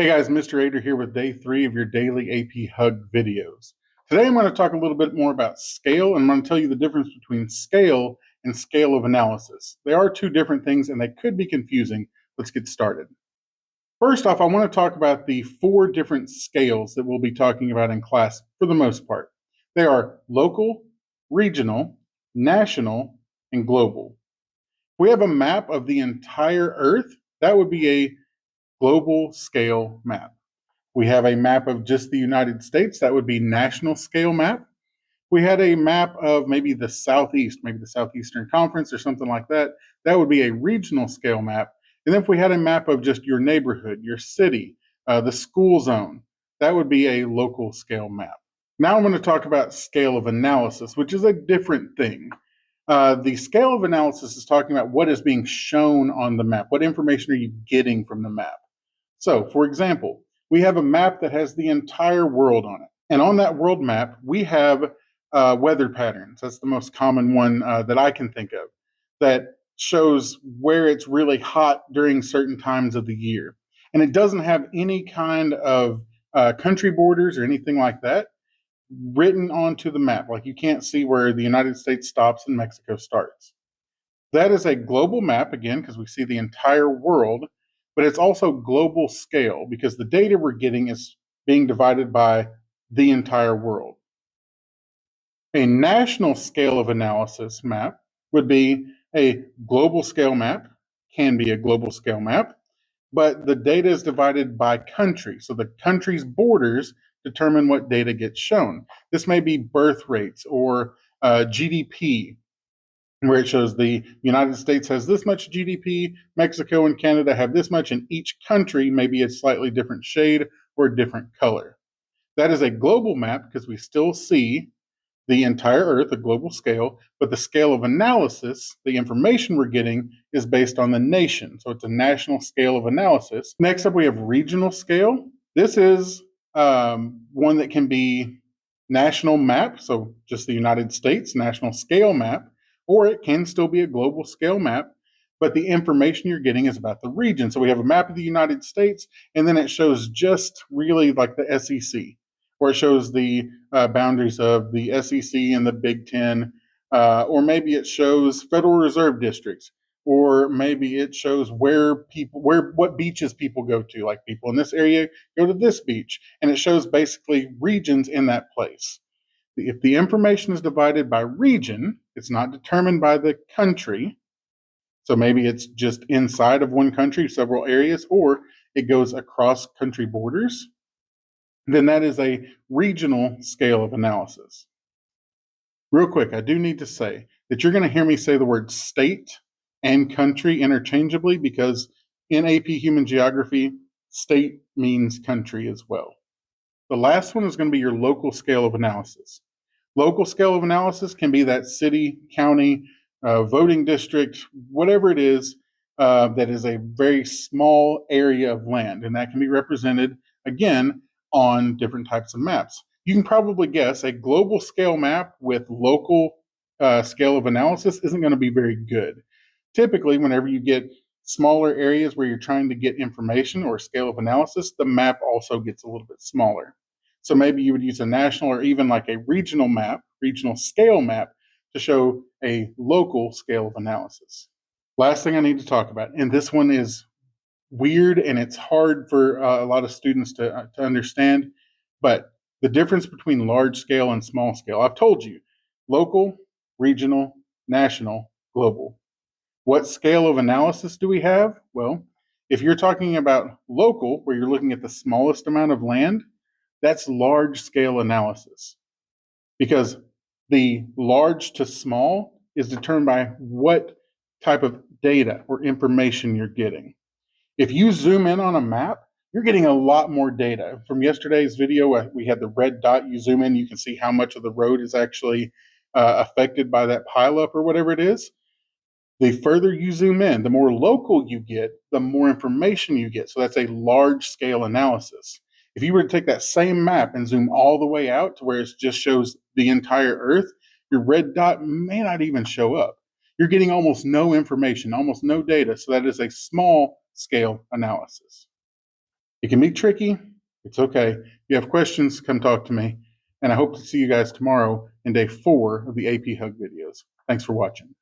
Hey guys, Mr. Ader here with day 3 of your daily AP HuG videos. Today I'm going to talk a little bit more about scale, and I'm going to tell you the difference between scale and scale of analysis. They are two different things and they could be confusing. Let's get started. First off, I want to talk about the 4 different scales that we'll be talking about in class for the most part. They are local, regional, national, and global. If we have a map of the entire Earth, that would be a global scale map. We have a map of just the United States, that would be national scale map. We had a map of maybe the Southeast, maybe the Southeastern Conference or something like that, that would be a regional scale map. And then if we had a map of just your neighborhood, your city, the school zone, that would be a local scale map. Now I'm going to talk about scale of analysis, which is a different thing. The scale of analysis is talking about what is being shown on the map. What information are you getting from the map? So, for example, we have a map that has the entire world on it. And on that world map, we have weather patterns. That's the most common one that I can think of, that shows where it's really hot during certain times of the year. And it doesn't have any kind of country borders or anything like that written onto the map. Like you can't see where the United States stops and Mexico starts. That is a global map, again, because we see the entire world, but it's also global scale because the data we're getting is being divided by the entire world. A national scale of analysis map would be a global scale map, can be a global scale map, but the data is divided by country. So the country's borders determine what data gets shown. This may be birth rates or GDP, where it shows the United States has this much GDP, Mexico and Canada have this much, and each country may be a slightly different shade or a different color. That is a global map because we still see the entire Earth, a global scale, but the scale of analysis, the information we're getting, is based on the nation. So it's a national scale of analysis. Next up, we have regional scale. This is one that can be national map, so just the United States, national scale map, or it can still be a global scale map, but the information you're getting is about the region. So we have a map of the United States, and then it shows just really like the SEC, or it shows the boundaries of the SEC and the Big Ten, or maybe it shows Federal Reserve districts, or maybe it shows what beaches people go to. Like people in this area go to this beach, and it shows basically regions in that place. If the information is divided by region, it's not determined by the country. So maybe it's just inside of one country, several areas, or it goes across country borders. Then that is a regional scale of analysis. Real quick, I do need to say that you're going to hear me say the word state and country interchangeably because in AP Human Geography, state means country as well. The last one is going to be your local scale of analysis. Local scale of analysis can be that city, county, voting district, whatever it is, that is a very small area of land. And that can be represented, again, on different types of maps. You can probably guess a global scale map with local scale of analysis isn't going to be very good. Typically, whenever you get smaller areas where you're trying to get information or scale of analysis, the map also gets a little bit smaller. So maybe you would use a national or even like a regional map, regional scale map, to show a local scale of analysis. Last thing I need to talk about, and this one is weird and it's hard for a lot of students to understand, but the difference between large scale and small scale. I've told you, local, regional, national, global. What scale of analysis do we have? Well, if you're talking about local, where you're looking at the smallest amount of land, that's large scale analysis, because the large to small is determined by what type of data or information you're getting. If you zoom in on a map, you're getting a lot more data. From yesterday's video, we had the red dot. You zoom in, you can see how much of the road is actually affected by that pileup or whatever it is. The further you zoom in, the more local you get, the more information you get. So that's a large scale analysis. If you were to take that same map and zoom all the way out to where it just shows the entire Earth, your red dot may not even show up. You're getting almost no information, almost no data. So that is a small scale analysis. It can be tricky. It's okay. If you have questions, come talk to me. And I hope to see you guys tomorrow in day 4 of the AP HuG videos. Thanks for watching.